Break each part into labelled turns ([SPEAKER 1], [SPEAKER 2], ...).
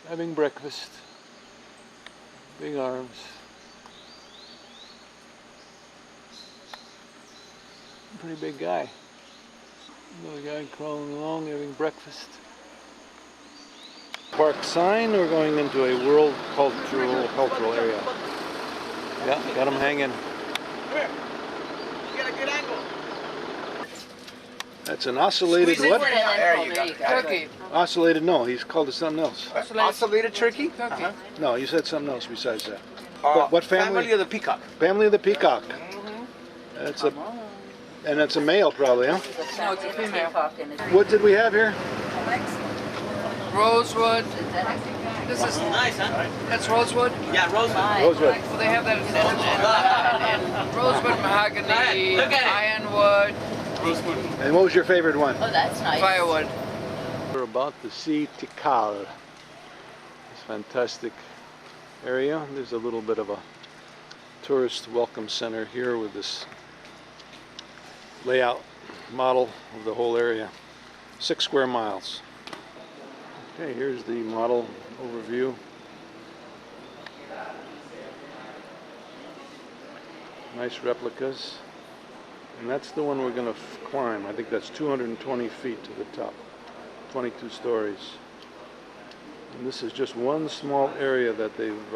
[SPEAKER 1] having breakfast. Big arms. Pretty big guy. Little guy crawling along, having breakfast. Park sign, we're going into a world cultural area. Yeah, got him hanging.
[SPEAKER 2] Here. You got a good angle.
[SPEAKER 1] That's an oscillated what?
[SPEAKER 2] There you go.
[SPEAKER 3] Turkey.
[SPEAKER 1] Oscillated, no, he's called it something else.
[SPEAKER 2] Oscillated turkey?
[SPEAKER 3] Turkey.
[SPEAKER 1] No, you said something else besides that. What family?
[SPEAKER 2] Family of the peacock.
[SPEAKER 1] Family of the peacock. That's a, and it's a male probably, huh?
[SPEAKER 3] No, it's a female.
[SPEAKER 1] What did we have here?
[SPEAKER 3] Rosewood. This is
[SPEAKER 2] Nice, huh?
[SPEAKER 3] that's rosewood.
[SPEAKER 2] Yeah, rosewood.
[SPEAKER 1] Rosewood.
[SPEAKER 3] Well, they have that in rosewood, mahogany, ironwood,
[SPEAKER 1] And what was your favorite one?
[SPEAKER 4] Oh, that's nice.
[SPEAKER 3] firewood.
[SPEAKER 1] We're about to see Tikal. It's a fantastic area. There's a little bit of a tourist welcome center here with this layout model of the whole area. 6 square miles. Okay, here's the model overview. Nice replicas. And that's the one we're going to climb. I think that's 220 feet to the top. 22 stories. And this is just one small area that they've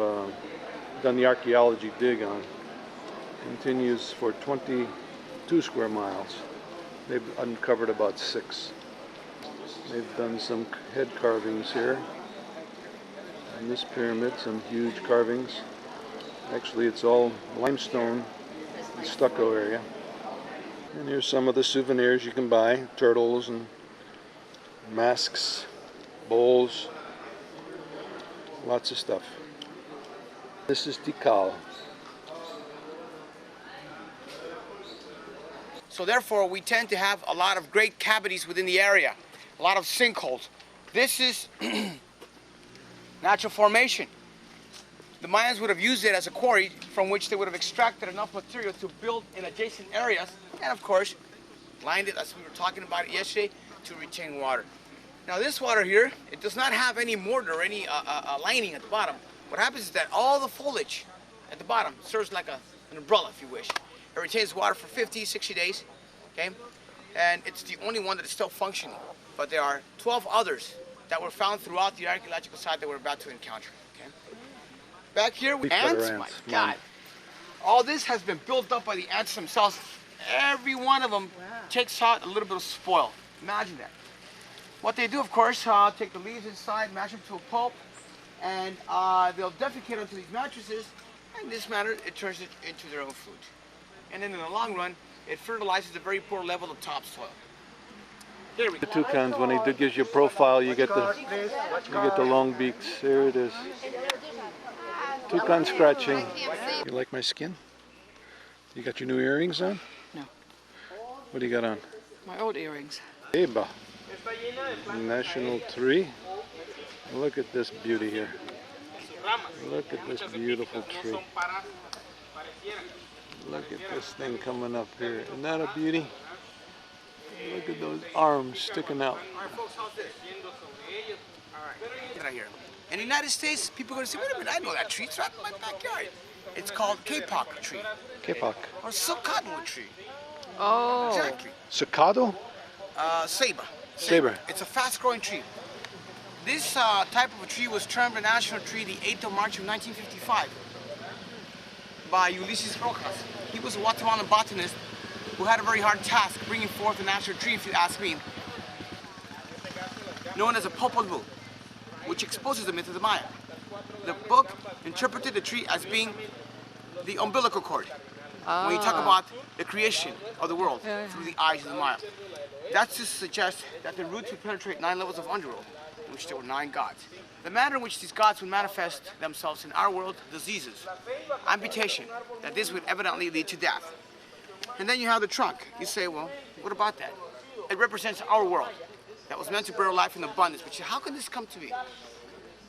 [SPEAKER 1] done the archaeology dig on. Continues for 22 square miles. They've uncovered about 6. They've done some head carvings here. In this pyramid, some huge carvings. Actually, it's all limestone and stucco area. And here's some of the souvenirs you can buy. Turtles and masks, bowls, lots of stuff. This is Tikal.
[SPEAKER 2] So therefore, we tend to have a lot of great cavities within the area, a lot of sinkholes. This is natural formation. The Mayans would have used it as a quarry from which they would have extracted enough material to build in adjacent areas, and of course, lined it, as we were talking about it yesterday, to retain water. Now this water here, it does not have any mortar or any lining at the bottom. What happens is that all the foliage at the bottom serves like an umbrella, if you wish. It retains water for 50, 60 days, okay? And it's the only one that is still functioning. But there are 12 others that were found throughout the archaeological site that we're about to encounter, okay? Back here, ants, my God. All this has been built up by the ants themselves. Every one of them takes out a little bit of spoil. Imagine that. What they do, of course, take the leaves inside, mash them to a pulp, and they'll defecate onto these mattresses. And in this manner, it turns it into their own food. And then in the long run, it fertilizes the very poor level of topsoil. Here we go.
[SPEAKER 1] The toucans, when he gives you a profile, you get the long beaks. There it is. Toucan scratching. You like my skin? You got your new earrings on?
[SPEAKER 3] No.
[SPEAKER 1] What do you got on?
[SPEAKER 3] My old earrings.
[SPEAKER 1] Saba. National tree. Look at this beauty here. Look at this beautiful tree. Look at this thing coming up here. Isn't that a beauty? Look at those arms sticking out.
[SPEAKER 2] Right here. In the United States, people are going to say, wait a minute, I know that tree. It's right in my backyard. It's called Peacock tree.
[SPEAKER 1] Peacock.
[SPEAKER 2] Or silk cottonwood tree.
[SPEAKER 3] Oh.
[SPEAKER 2] Exactly.
[SPEAKER 1] Sacado?
[SPEAKER 2] Saba.
[SPEAKER 1] Saba.
[SPEAKER 2] It's a fast-growing tree. This type of a tree was termed a national tree the 8th of March of 1955 by Ulysses Rojas. He was a Guatemalan botanist who had a very hard task bringing forth a national tree, if you ask me, known as a Popol Vuh, which exposes the myth of the Maya. The book interpreted the tree as being the umbilical cord. When you talk about the creation of the world through the eyes of the Maya. That's to suggest that the roots would penetrate 9 levels of underworld, in which there were 9 gods. The manner in which these gods would manifest themselves in our world, diseases, amputation, that this would evidently lead to death. And then you have the trunk. You say, well, what about that? It represents our world that was meant to bear life in abundance. But how can this come to be?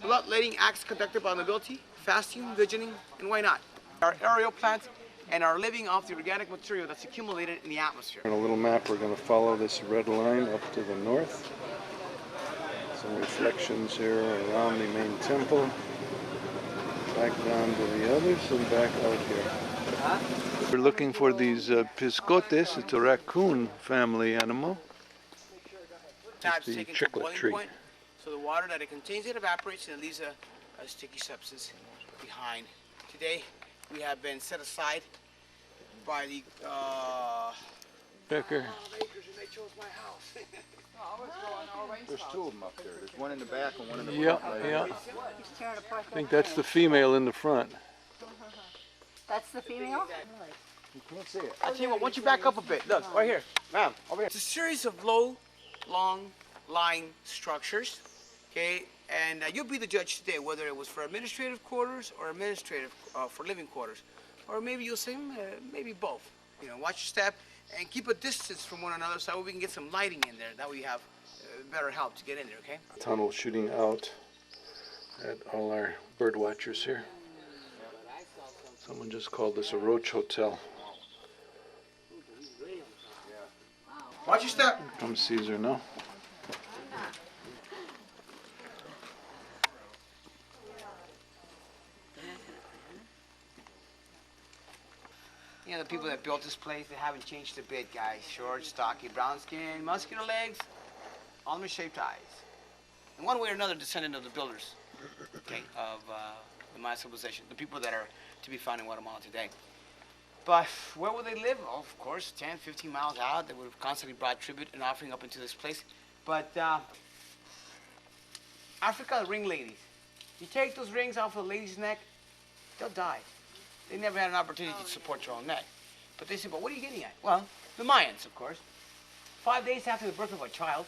[SPEAKER 2] Blood-letting acts conducted by nobility, fasting, vigiling, and why not? Our aerial plants and are living off the organic material that's accumulated in the atmosphere.
[SPEAKER 1] On a little map, we're going to follow this red line up to the north. Some reflections here around the main temple. Back down to the others and back out here. We're looking for these piscotes. It's a raccoon family animal.
[SPEAKER 2] Tabs
[SPEAKER 1] the
[SPEAKER 2] taken to
[SPEAKER 1] chiclet
[SPEAKER 2] boiling
[SPEAKER 1] tree.
[SPEAKER 2] point, so the water that it contains, it evaporates and it leaves a sticky substance behind. Today, we have been set aside by the
[SPEAKER 1] Becker.
[SPEAKER 2] acres, and they chose my house.
[SPEAKER 4] There's two of them up there. There's one in the back and one in the
[SPEAKER 1] Yeah,
[SPEAKER 4] front.
[SPEAKER 1] yeah. I think that's the female in the front.
[SPEAKER 5] That's the female?
[SPEAKER 4] You can't see it.
[SPEAKER 2] I tell you what, once you back up a bit, look, right here, ma'am, over here. It's a series of low, long-lying structures, okay? And you'll be the judge today, whether it was for administrative quarters or administrative for living quarters. Or maybe you'll say, maybe both. You know, watch your step and keep a distance from one another so we can get some lighting in there. That way you have better help to get in there, okay?
[SPEAKER 1] Tunnel shooting out at all our bird watchers here. Someone just called this a roach hotel.
[SPEAKER 2] Watch your step.
[SPEAKER 1] Come Caesar now.
[SPEAKER 2] You know, the people that built this place, they haven't changed a bit, guys. Short, stocky, brown skin, muscular legs, almond-shaped eyes. In one way or another, descendant of the builders, okay, of the Mayan civilization, the people that are to be found in Guatemala today. But where would they live? Oh, of course, 10, 15 miles out. They would have constantly brought tribute and offering up into this place. But Africa, ring ladies. You take those rings off a lady's neck, they'll die. They never had an opportunity to support your own neck. But they said, but what are you getting at? Well, the Mayans, of course. 5 days after the birth of a child,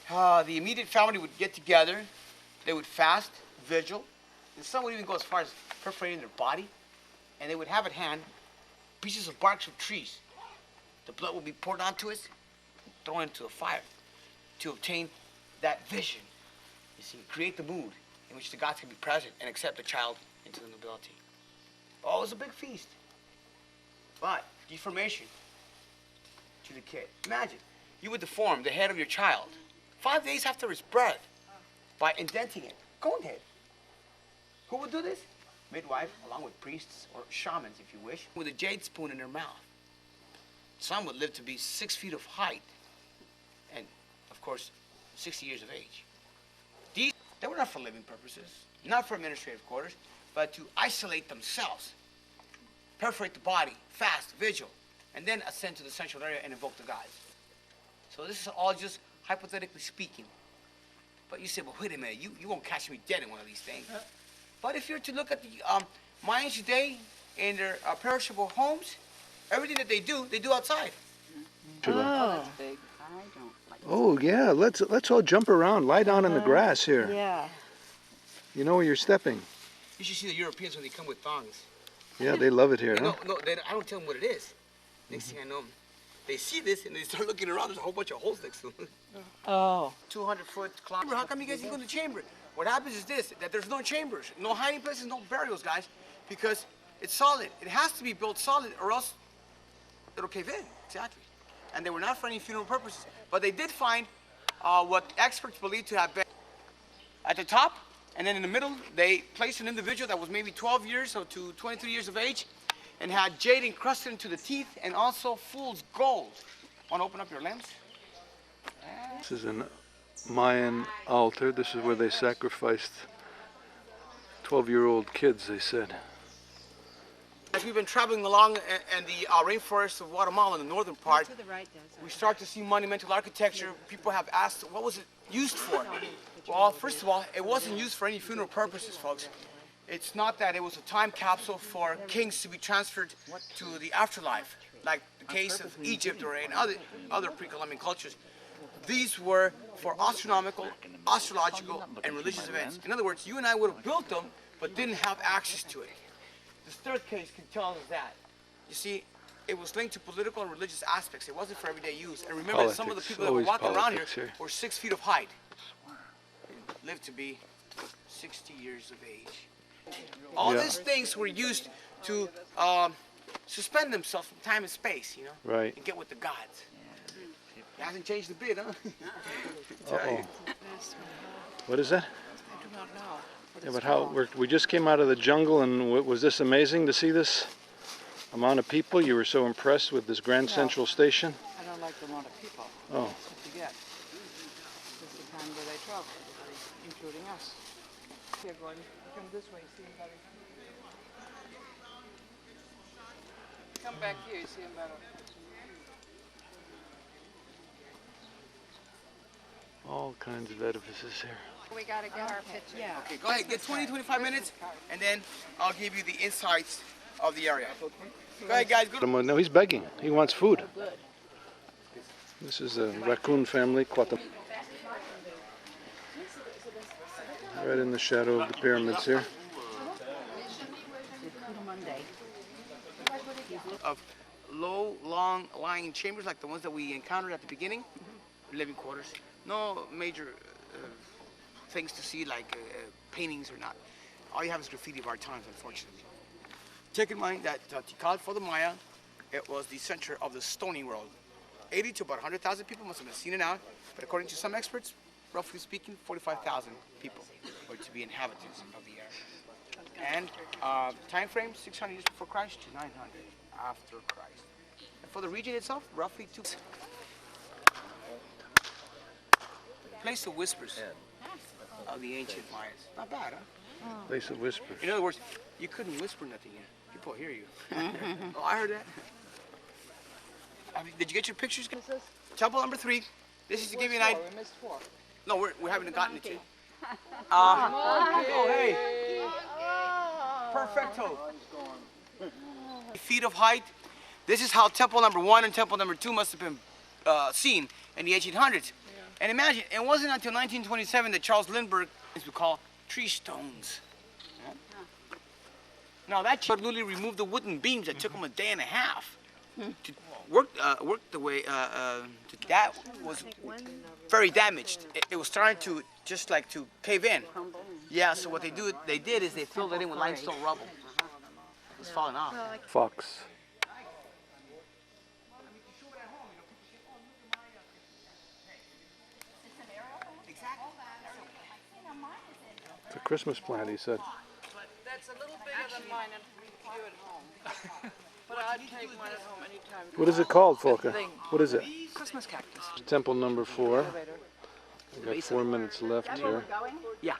[SPEAKER 2] the immediate family would get together. They would fast, vigil, and some would even go as far as perforating their body. And they would have at hand pieces of barks of trees. The blood would be poured onto it, thrown into the fire to obtain that vision. You see, create the mood in which the gods can be present and accept the child into the nobility. Oh, it was a big feast. But deformation to the kid. Imagine, you would deform the head of your child 5 days after its birth by indenting it. Cone head. Who would do this? Midwife, along with priests or shamans, if you wish, with a jade spoon in their mouth. Some would live to be 6 feet of height and, of course, 60 years of age. These, they were not for living purposes, not for administrative quarters, but to isolate themselves, perforate the body, fast, vigil, and then ascend to the central area and invoke the gods. So this is all just hypothetically speaking. But you say, well, wait a minute, you won't catch me dead in one of these things. But if you're to look at the Mayans today in their perishable homes, everything that they do outside.
[SPEAKER 5] Oh, that's big. I don't like
[SPEAKER 1] Oh yeah, let's all jump around, lie down in the grass here.
[SPEAKER 5] Yeah.
[SPEAKER 1] You know where you're stepping.
[SPEAKER 2] You should see the Europeans when they come with thongs.
[SPEAKER 1] Yeah, they love it here, huh?
[SPEAKER 2] No, I don't tell them what it is. Next thing I know, they see this and they start looking around. There's a whole bunch of holes next to them.
[SPEAKER 5] Oh.
[SPEAKER 2] 200-foot climb. How come you guys didn't go in the chamber? What happens is this, that there's no chambers, no hiding places, no burials, guys, because it's solid. It has to be built solid or else it'll cave in, exactly. And they were not for any funeral purposes. But they did find what experts believe to have been at the top, and then in the middle, they placed an individual that was maybe 12 years or to 23 years of age and had jade encrusted into the teeth and also fool's gold. Want to open up your lens?
[SPEAKER 1] This is an Mayan altar. This is where they sacrificed 12-year-old kids, they said.
[SPEAKER 2] As we've been traveling along in the rainforest of Guatemala, in the northern part, we start to see monumental architecture. People have asked, what was it used for? Well, first of all, it wasn't used for any funeral purposes, folks. It's not that it was a time capsule for kings to be transferred to the afterlife, like the case of Egypt or in other pre-Columbian cultures. These were for astronomical, astrological, and religious events. In other words, you and I would have built them, but didn't have access to it. This third case can tell us that. You see, it was linked to political and religious aspects. It wasn't for everyday use. And remember, that some of the people that were walking around here were 6 feet of height. They lived to be 60 years of age. All these things were used to suspend themselves from time and space, you know,
[SPEAKER 1] Right.
[SPEAKER 2] and get with the gods. It hasn't changed a bit, huh?
[SPEAKER 1] Uh-oh. What is that?
[SPEAKER 3] I do not know.
[SPEAKER 1] Yeah, but how, we just came out of the jungle, and was this amazing to see this amount of people? You were so impressed with this Grand Central Station?
[SPEAKER 3] I don't like the amount of people.
[SPEAKER 1] Oh.
[SPEAKER 3] That's what you get. This is the time where they travel, including us. Here, Gordon, come this way, see him better. Come back here, you see him better.
[SPEAKER 1] All kinds of edifices here.
[SPEAKER 5] We gotta get our picture.
[SPEAKER 3] Yeah.
[SPEAKER 2] Okay, go ahead, get 20, 25 minutes, and then I'll give you the insights of the area. Go ahead, guys. Go.
[SPEAKER 1] No, he's begging. He wants food. This is a raccoon family, Guatemala. Right in the shadow of the pyramids here.
[SPEAKER 2] Of low, long lying chambers like the ones that we encountered at the beginning, living quarters. No major things to see like paintings or not. All you have is graffiti of our times, unfortunately. Take in mind that Tikal for the Maya, it was the center of the stony world. 80 to about 100,000 people must have been seen and out, but according to some experts, roughly speaking, 45,000 people were to be inhabitants of the area. And time frame, 600 years before Christ to 900 after Christ. And for the region itself, roughly 2. Place of whispers of the ancient Mayas. Not bad, huh?
[SPEAKER 1] Place of whispers.
[SPEAKER 2] In other words, you couldn't whisper nothing here. People hear you. Oh, I heard that. Did you get your pictures? Temple number 3. This is to give you an idea.
[SPEAKER 3] We missed 4.
[SPEAKER 2] No, we haven't gotten it yet. Oh, hey. Perfecto. Feet of height. This is how temple number 1 and temple number 2 must have been seen in the 1800s. And imagine, it wasn't until 1927 that Charles Lindbergh, as we call, tree stones. Yeah? Now that literally removed the wooden beams that took them a day and a half to work the way. That was very damaged. It was starting to just like to cave in. Yeah. So what they did is they filled it in with limestone rubble. It was falling off.
[SPEAKER 1] Fox. It's a Christmas plant, he said.
[SPEAKER 3] That's a little bigger than mine and we can do it at home. But I'd take mine at home anytime.
[SPEAKER 1] What is it called, Fulke? What is it?
[SPEAKER 3] Christmas cactus.
[SPEAKER 1] Temple number 4. We've got 4 minutes left here.
[SPEAKER 2] Yeah.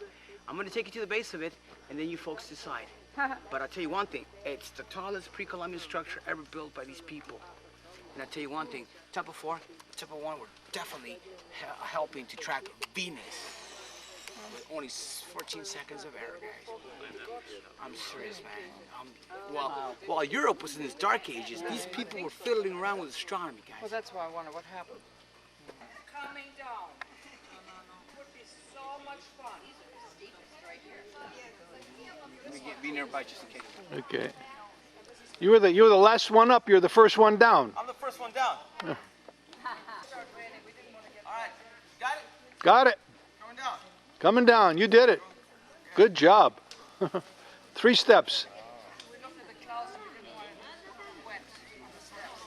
[SPEAKER 2] I'm going to take you to the base of it, and then you folks decide. But I'll tell you one thing. It's the tallest pre-Columbian structure ever built by these people. And I'll tell you one thing. Temple 4, Temple 1 were definitely helping to track Venus. With only 14 seconds of error, guys. I'm serious, man. While Europe was in its dark ages, these people were fiddling around with astronomy, guys.
[SPEAKER 3] Well, that's why I wonder what happened. Coming down. Would be so much fun.
[SPEAKER 2] Let me be nearby just in case.
[SPEAKER 1] Okay. You were the last one up. You're the first one down.
[SPEAKER 2] I'm the first one down. All right. Got it?
[SPEAKER 1] Got it.
[SPEAKER 2] Going down.
[SPEAKER 1] Coming down. You did it. Good job. 3 steps.
[SPEAKER 3] We looked at the clouds and we didn't want it wet on the steps.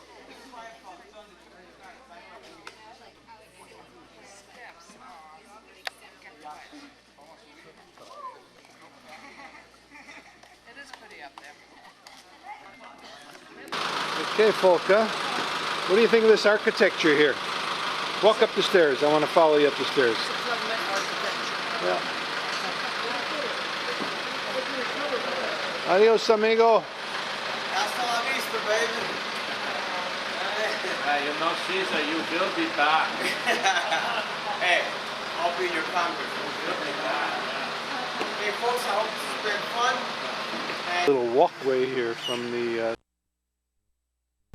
[SPEAKER 3] It is pretty up there.
[SPEAKER 1] Okay, Fulke. What do you think of this architecture here? Walk up the stairs. I want to follow you up the stairs. Yeah. Adios, amigo.
[SPEAKER 2] Hasta la vista, baby.
[SPEAKER 6] You know, Caesar, you will be back.
[SPEAKER 2] Hey, I'll be your convert. Hey, folks, I hope this has been fun.
[SPEAKER 1] Little walkway here from the